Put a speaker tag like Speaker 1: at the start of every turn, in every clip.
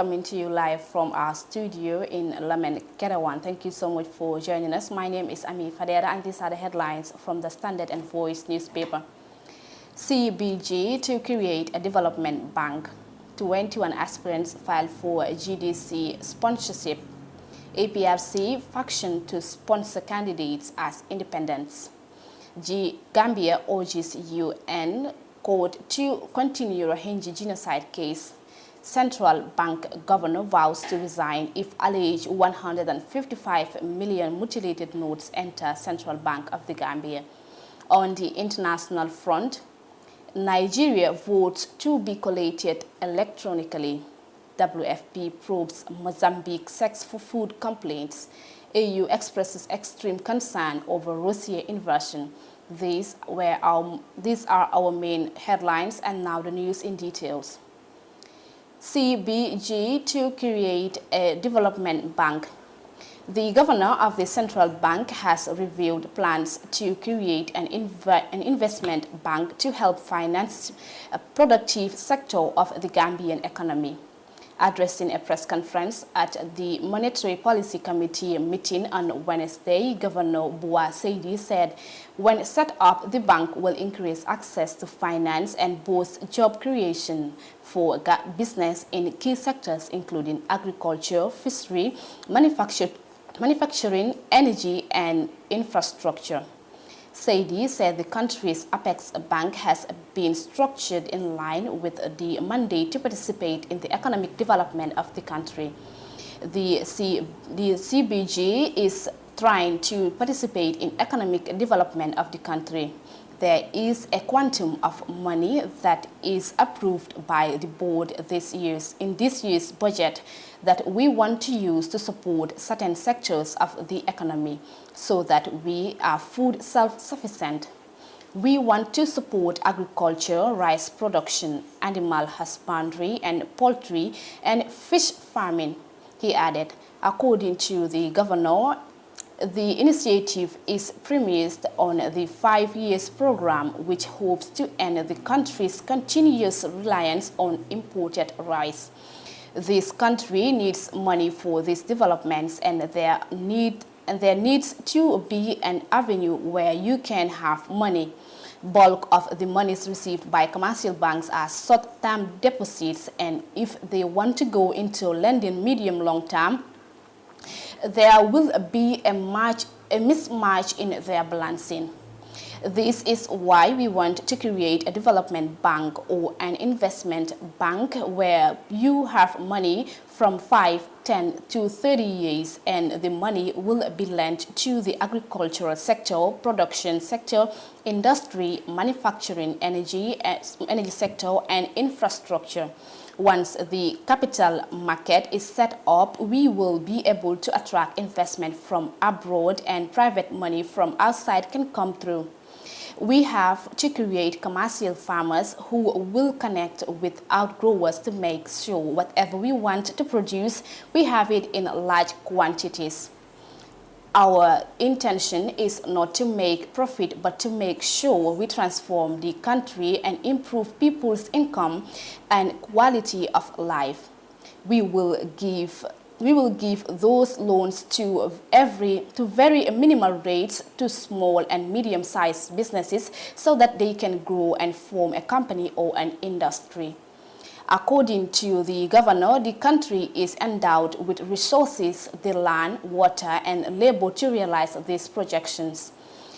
Speaker 1: coming to you live from our studio in Lamen, Kerawan. Thank you so much for joining us. My name is Amie Fadera, and these are the headlines from the Standard and Voice newspaper. CBG to create a development bank. 21 aspirants filed for GDC sponsorship. APRC faction to sponsor candidates as independents. Gambia urges UN court to continue Rohingya genocide case. Central Bank governor vows to resign if alleged 155 million mutilated notes enter Central Bank of the Gambia. On the international front, Nigeria votes to be collated electronically. WFP probes Mozambique sex for food complaints. AU expresses extreme concern over Russia invasion. These are our main headlines, and now the news in details. CBG to create a development bank. The governor of the central bank has revealed plans to create an investment bank to help finance a productive sector of the Gambian economy. Addressing a press conference at the Monetary Policy Committee meeting on Wednesday, Governor Bua Seidi said when set up, the bank will increase access to finance and boost job creation for business in key sectors including agriculture, fishery, manufacturing, energy, and infrastructure. Seidi said the country's Apex Bank has been structured in line with the mandate to participate in the economic development of the country. The CBG is trying to participate in economic development of the country. There is a quantum of money that is approved by the board in this year's budget that we want to use to support certain sectors of the economy so that we are food self-sufficient. We want to support agriculture, rice production, animal husbandry, and poultry and fish farming, he added. According to the governor, the initiative is premised on the 5-year program, which hopes to end the country's continuous reliance on imported rice. This country needs money for these developments, and there needs to be an avenue where you can have money. Bulk of the monies received by commercial banks are short-term deposits, and if they want to go into lending medium-long term, there will be a mismatch in their balancing. This is why we want to create a development bank or an investment bank where you have money from 5, 10 to 30 years, and the money will be lent to the agricultural sector, production sector, industry, manufacturing, energy sector, and infrastructure. Once the capital market is set up, we will be able to attract investment from abroad, and private money from outside can come through. We have to create commercial farmers who will connect with outgrowers to make sure whatever we want to produce, we have it in large quantities. Our intention is not to make profit, but to make sure we transform the country and improve people's income and quality of life. We will give those loans to very minimal rates to small and medium-sized businesses so that they can grow and form a company or an industry. According to the governor, the country is endowed with resources, the land, water, and labor to realize these projections.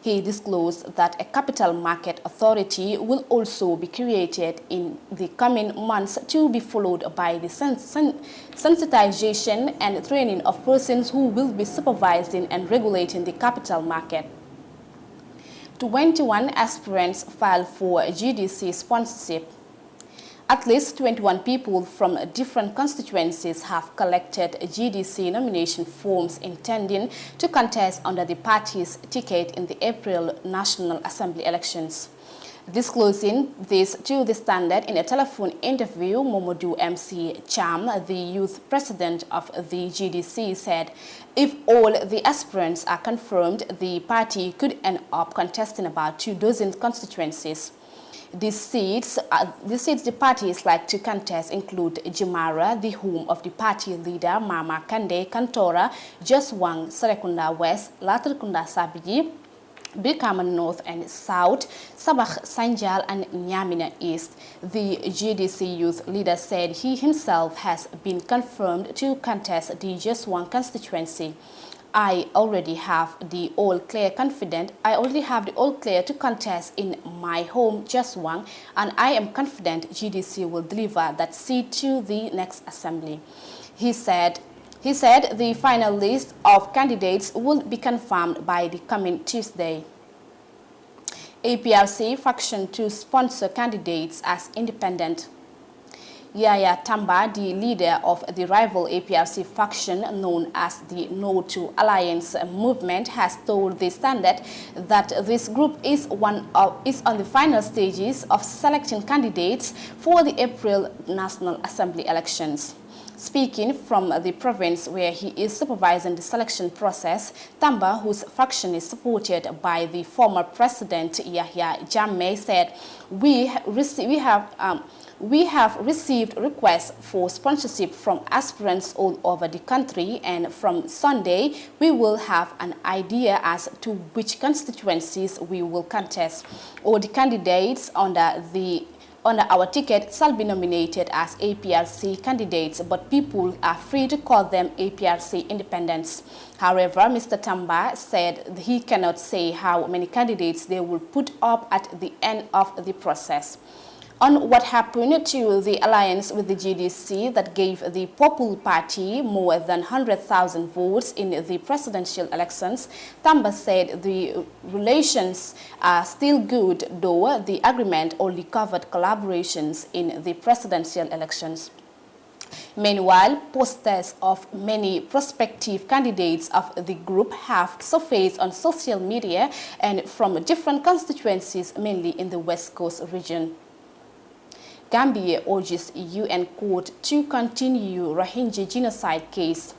Speaker 1: He disclosed that a capital market authority will also be created in the coming months to be followed by the sensitization and training of persons who will be supervising and regulating the capital market. 21 aspirants filed for GDC sponsorship. At least 21 people from different constituencies have collected GDC nomination forms intending to contest under the party's ticket in the April National Assembly elections. Disclosing this to the Standard in a telephone interview, Momodu MC Cham, the youth president of the GDC, said if all the aspirants are confirmed, the party could end up contesting about 24 constituencies. The seats the parties like to contest include Jumara, the home of the party leader Mama Kande Kantora, Joswang, Serekunda West, Latrikunda Sabiji, Brikama North and South, Sabah Sanjal and Nyamina East. The GDC youth leader said he himself has been confirmed to contest the Joswang constituency. I already have the all clear to contest in my home Joswang, and I am confident GDC will deliver that seat to the next assembly. He said the final list of candidates will be confirmed by the coming Tuesday. APRC faction to sponsor candidates as independent. Yaya Tamba, the leader of the rival APRC faction known as the No to Alliance movement, has told the Standard that this group is on the final stages of selecting candidates for the April National Assembly elections. Speaking from the province where he is supervising the selection process, Tamba, whose faction is supported by the former president Yahya Jammeh, said, We have received requests for sponsorship from aspirants all over the country, and from Sunday we will have an idea as to which constituencies we will contest. All the candidates under our ticket shall be nominated as APRC candidates, but people are free to call them APRC independents. However, Mr. Tamba said he cannot say how many candidates they will put up at the end of the process. On what happened to the alliance with the GDC that gave the Popular Party more than 100,000 votes in the presidential elections, Tamba said the relations are still good, though the agreement only covered collaborations in the presidential elections. Meanwhile, posters of many prospective candidates of the group have surfaced on social media and from different constituencies, mainly in the West Coast region. Gambia urges UN court to continue Rohingya genocide case.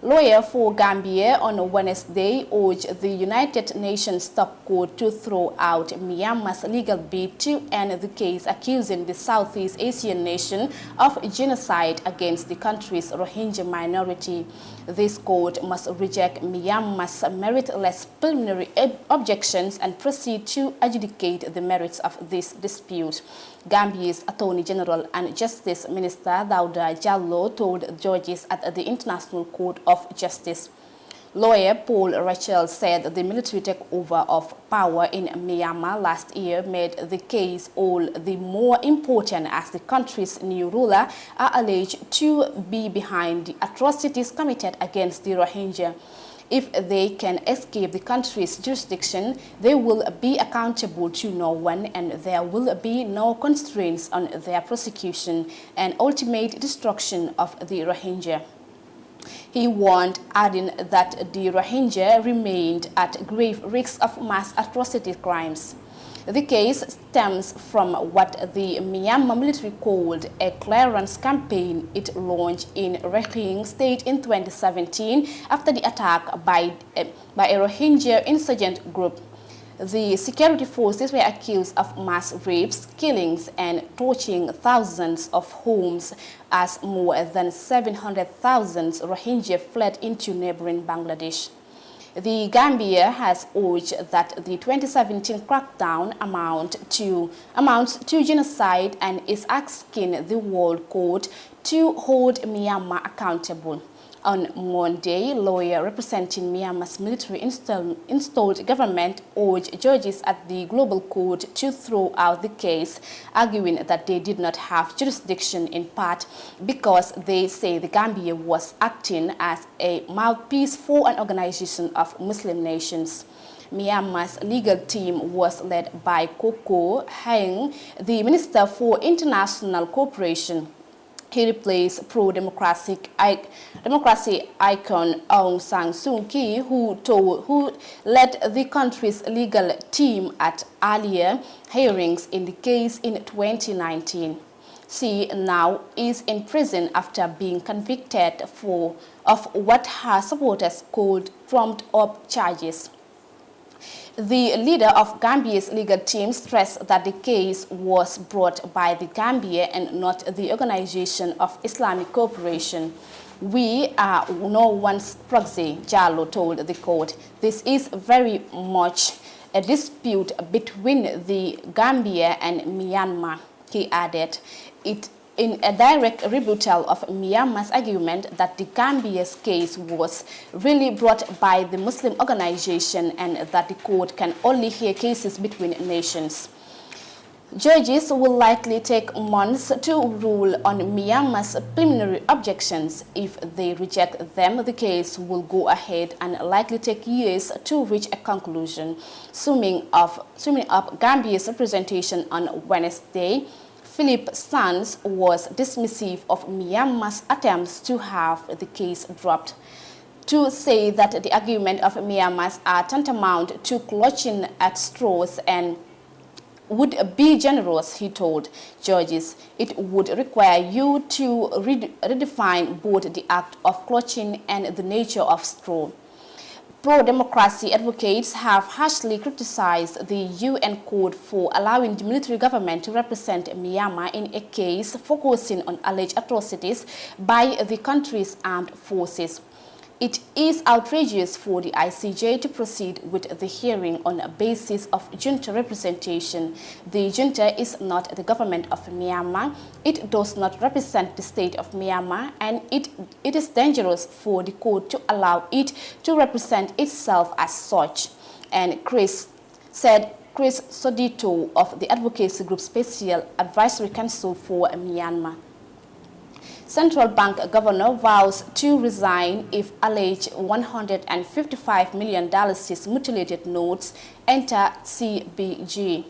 Speaker 1: Lawyer for Gambia on Wednesday urged the United Nations top court to throw out Myanmar's legal bid to end the case, accusing the Southeast Asian nation of genocide against the country's Rohingya minority. This court must reject Myanmar's meritless preliminary objections and proceed to adjudicate the merits of this dispute. Gambia's Attorney General and Justice Minister Dauda Jallow told judges at the International Court of Justice. Lawyer Paul Rachel said the military takeover of power in Myanmar last year made the case all the more important as the country's new ruler are alleged to be behind the atrocities committed against the Rohingya. If they can escape the country's jurisdiction, they will be accountable to no one, and there will be no constraints on their prosecution and ultimate destruction of the Rohingya. He warned, adding that the Rohingya remained at grave risk of mass atrocity crimes. The case stems from what the Myanmar military called a clearance campaign it launched in Rakhine State in 2017 after the attack by a Rohingya insurgent group. The security forces were accused of mass rapes, killings, and torching thousands of homes as more than 700,000 Rohingya fled into neighboring Bangladesh. The Gambia has urged that the 2017 crackdown amounts to genocide and is asking the World Court to hold Myanmar accountable. On Monday, lawyer representing Myanmar's military installed government urged judges at the Global Court to throw out the case, arguing that they did not have jurisdiction in part because they say the Gambia was acting as a mouthpiece for an organization of Muslim nations. Myanmar's legal team was led by Koko Haeng, the Minister for International Cooperation. He replaced pro-democracy icon Aung San Suu Kyi, who led the country's legal team at earlier hearings in the case in 2019. She now is in prison after being convicted of what her supporters called trumped-up charges. The leader of Gambia's legal team stressed that the case was brought by the Gambia and not the Organization of Islamic Cooperation. We are no one's proxy, Jallo told the court. This is very much a dispute between the Gambia and Myanmar, he added. It in a direct rebuttal of Myanmar's argument that the Gambia's case was really brought by the Muslim organization and that the court can only hear cases between nations. Judges will likely take months to rule on Myanmar's preliminary objections. If they reject them, the case will go ahead and likely take years to reach a conclusion. Summing up Gambia's representation on Wednesday, Philip Sands was dismissive of Myanmar's attempts to have the case dropped, to say that the argument of Myanmar are tantamount to clutching at straws and would be generous, he told judges. It would require you to redefine both the act of clutching and the nature of straw. Pro-democracy advocates have harshly criticized the UN Code for allowing the military government to represent Myanmar in a case focusing on alleged atrocities by the country's armed forces. It is outrageous for the ICJ to proceed with the hearing on a basis of junta representation. The junta is not the government of Myanmar. It does not represent the state of Myanmar, and it is dangerous for the court to allow it to represent itself as such. And Chris Sodito of the advocacy group Special Advisory Council for Myanmar. Central Bank Governor vows to resign if alleged $155 million mutilated notes enter CBG.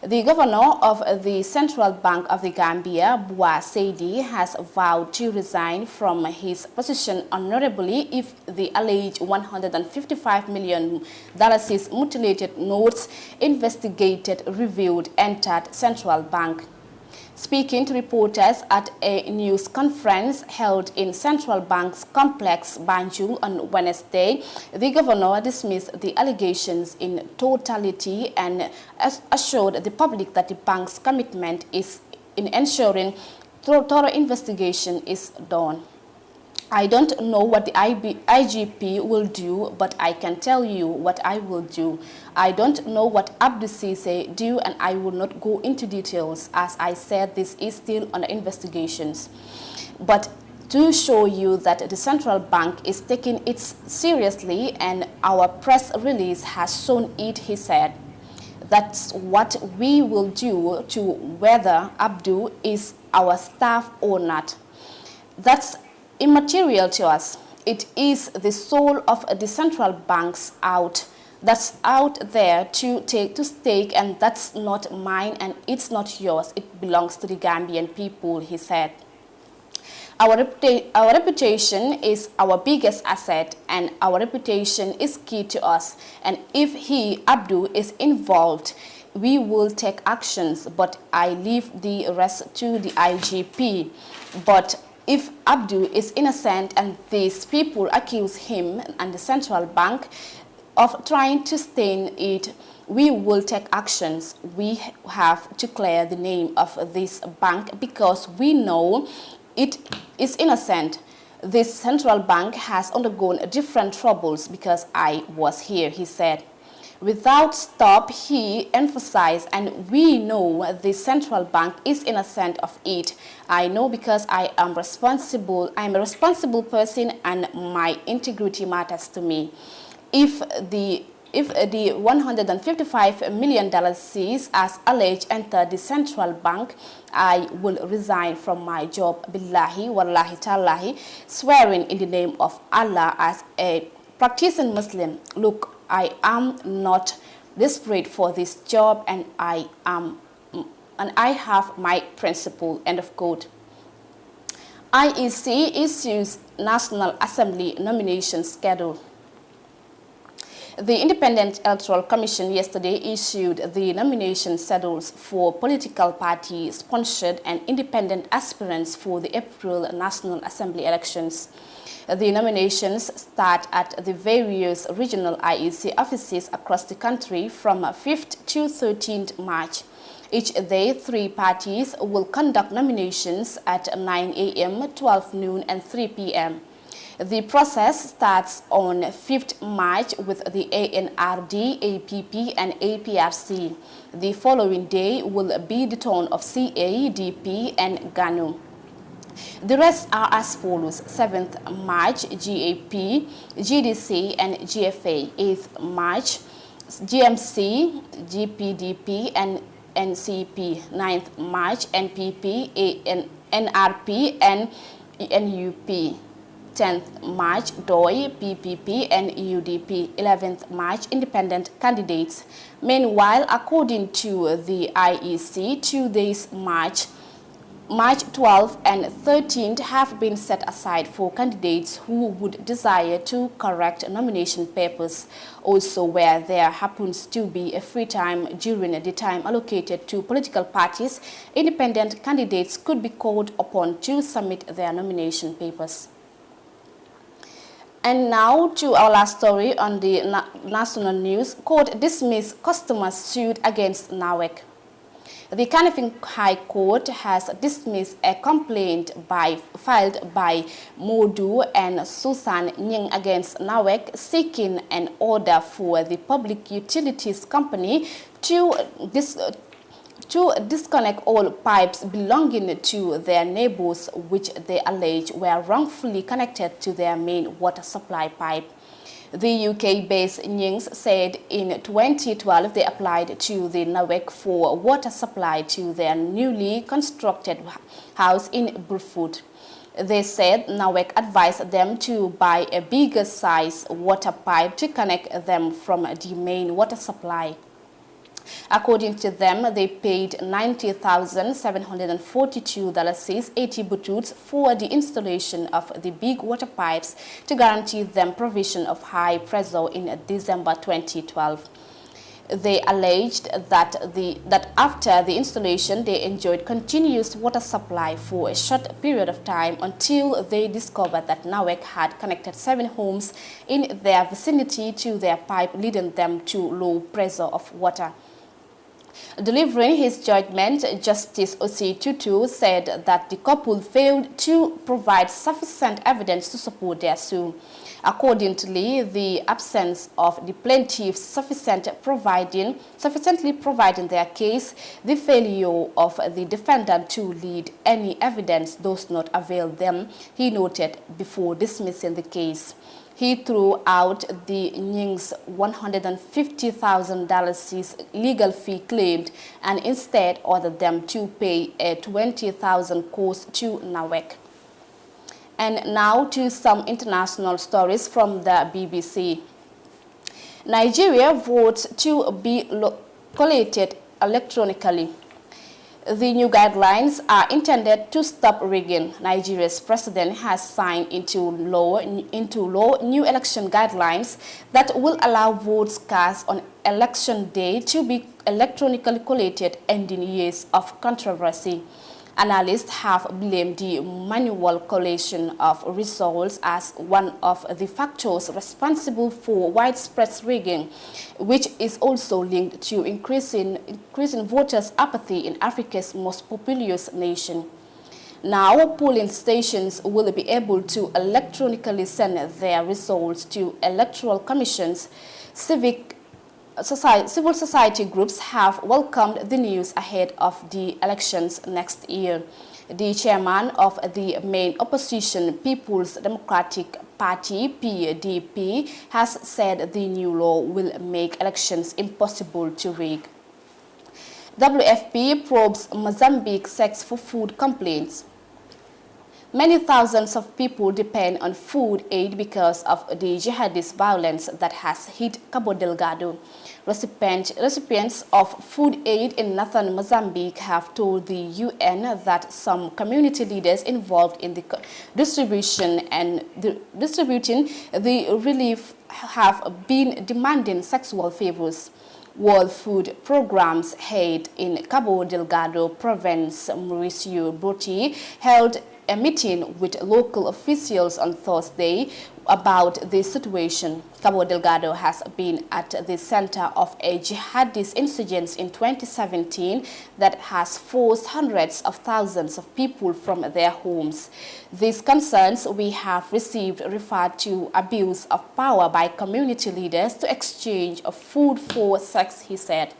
Speaker 1: The governor of the Central Bank of the Gambia, Bua Seydi, has vowed to resign from his position honorably if the alleged $155 million mutilated notes investigated revealed entered Central Bank. Speaking to reporters at a news conference held in Central Bank's complex, Banjul, on Wednesday, the governor dismissed the allegations in totality and assured the public that the bank's commitment is in ensuring thorough investigation is done. I don't know what the IGP will do, but I can tell you what I will do. I don't know what Abdou Cissé do, and I will not go into details. As I said, this is still under investigations. But to show you that the central bank is taking it seriously, and our press release has shown it, he said. That's what we will do to whether Abdou is our staff or not. That's immaterial to us. It is the soul of the central banks that's out there to stake, and that's not mine and it's not yours. It belongs to the Gambian people, he said. Our reputation is our biggest asset, and our reputation is key to us. And if Abdou, is involved, we will take actions, but I leave the rest to the IGP. But if Abdou is innocent and these people accuse him and the central bank of trying to stain it, we will take actions. We have to clear the name of this bank because we know it is innocent. This central bank has undergone different troubles because I was here, he said. Without stop, he emphasized, and we know the central bank is innocent of it. I know because I am responsible. I am a responsible person, and my integrity matters to me. If the $155 million seized as alleged enter the central bank, I will resign from my job, billahi, wallahi, tallahi, swearing in the name of Allah as a practicing Muslim. Look, I am not desperate for this job, and I have my principle. End of quote. IEC issues National Assembly nomination schedule. The Independent Electoral Commission yesterday issued the nomination schedules for political party-sponsored and independent aspirants for the April National Assembly elections. The nominations start at the various regional IEC offices across the country from 5th to 13th March. Each day, 3 parties will conduct nominations at 9 a.m., 12 noon, and 3 p.m. The process starts on 5th March with the ANRD, APP, and APRC. The following day will be the turn of CA, DP, and GANU. The rest are as follows: 7th March, GAP, GDC, and GFA. 8th March, GMC, GPDP, and NCP. 9th March, NPP, NRP, and NUP. 10th March, DOI, PPP, and UDP. 11th March, independent candidates. Meanwhile, according to the IEC, 2 days March 12th and 13th have been set aside for candidates who would desire to correct nomination papers. Also, where there happens to be a free time during the time allocated to political parties, independent candidates could be called upon to submit their nomination papers. And now to our last story on the national news. Court dismissed customers sued against Nawak. The Kanifing High Court has dismissed a complaint filed by Modu and Susan Nying against Nawak, seeking an order for the Public Utilities Company to disconnect all pipes belonging to their neighbors, which they allege were wrongfully connected to their main water supply pipe. The UK-based Nyings said in 2012 they applied to the Nawak for water supply to their newly constructed house in Brufut. They said Nawak advised them to buy a bigger size water pipe to connect them from the main water supply. According to them, they paid $90,742.80 bututs for the installation of the big water pipes to guarantee them provision of high pressure in December 2012. They alleged that after the installation, they enjoyed continuous water supply for a short period of time until they discovered that Nawak had connected 7 homes in their vicinity to their pipe, leading them to low pressure of water. Delivering his judgment, Justice Osi Tutu said that the couple failed to provide sufficient evidence to support their suit. Accordingly, the absence of the plaintiffs sufficiently providing their case, the failure of the defendant to lead any evidence does not avail them, he noted before dismissing the case. He threw out the Nying's $150,000 legal fee claimed and instead ordered them to pay a $20,000 cost to Nawak. And now to some international stories from the BBC. Nigeria votes to be collated electronically. The new guidelines are intended to stop rigging. Nigeria's president has signed into law new election guidelines that will allow votes cast on election day to be electronically collated, ending years of controversy. Analysts have blamed the manual collation of results as one of the factors responsible for widespread rigging, which is also linked to increasing voters' apathy in Africa's most populous nation. Now, polling stations will be able to electronically send their results to electoral commissions. Civil society groups have welcomed the news ahead of the elections next year. The chairman of the main opposition, People's Democratic Party, PDP, has said the new law will make elections impossible to rig. WFP probes Mozambique sex for food complaints. Many thousands of people depend on food aid because of the jihadist violence that has hit Cabo Delgado. Recipients of food aid in northern Mozambique have told the UN that some community leaders involved in the distributing the relief have been demanding sexual favors. World Food Program's head in Cabo Delgado province, Mauricio Botti, held a meeting with local officials on Thursday about the situation. Cabo Delgado has been at the center of a jihadist insurgency in 2017 that has forced hundreds of thousands of people from their homes. These concerns we have received refer to abuse of power by community leaders to exchange of food for sex, he said.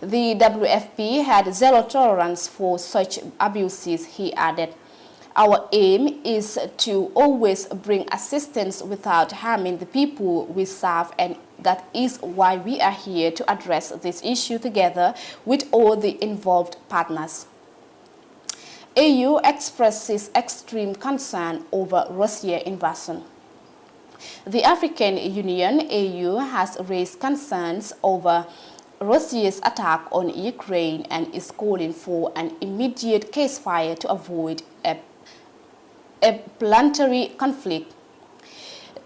Speaker 1: The WFP had zero tolerance for such abuses, he added. Our aim is to always bring assistance without harming the people we serve, and that is why we are here to address this issue together with all the involved partners. AU expresses extreme concern over Russia's invasion. The African Union, AU, has raised concerns over Russia's attack on Ukraine and is calling for an immediate ceasefire to avoid a planetary conflict.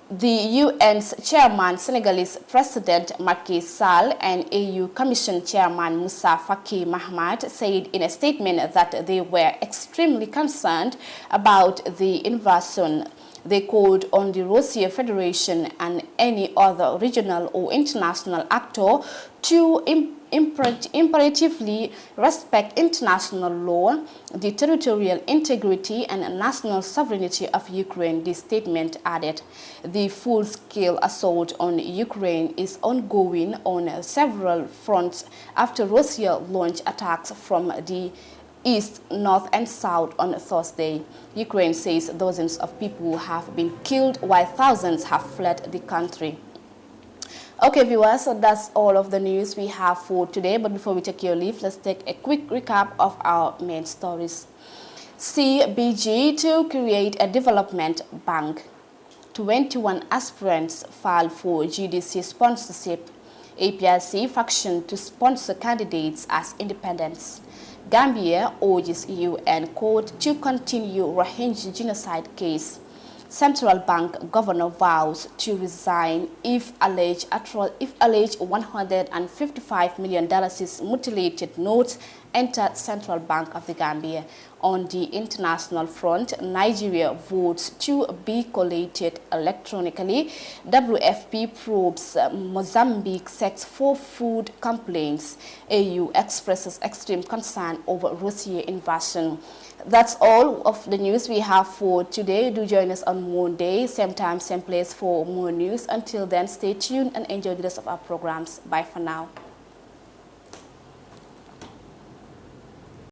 Speaker 1: The UN's chairman, Senegalese President Macky Sall, and AU Commission Chairman Moussa Faki Mahamat said in a statement that they were extremely concerned about the invasion. They called on the Russian Federation and any other regional or international actor to imperatively respect international law, the territorial integrity and national sovereignty of Ukraine, the statement added. The full-scale assault on Ukraine is ongoing on several fronts after Russia launched attacks from the east, north and south on Thursday. Ukraine says dozens of people have been killed while thousands have fled the country. Okay, viewers, so that's all of the news we have for today. But before we take your leave, let's take a quick recap of our main stories. CBG to create a development bank. 21 aspirants filed for GDC sponsorship. APRC faction to sponsor candidates as independents. Gambia urges UN court to continue Rohingya genocide case. Central Bank governor vows to resign if alleged $155 million mutilated notes entered Central Bank of the Gambia. On the international front, Nigeria votes to be collated electronically. WFP probes Mozambique sex for food complaints. AU expresses extreme concern over Russian invasion. That's all of the news we have for today. Do join us on Monday, same time, same place for more news. Until then, stay tuned and enjoy the rest of our programs. Bye for now.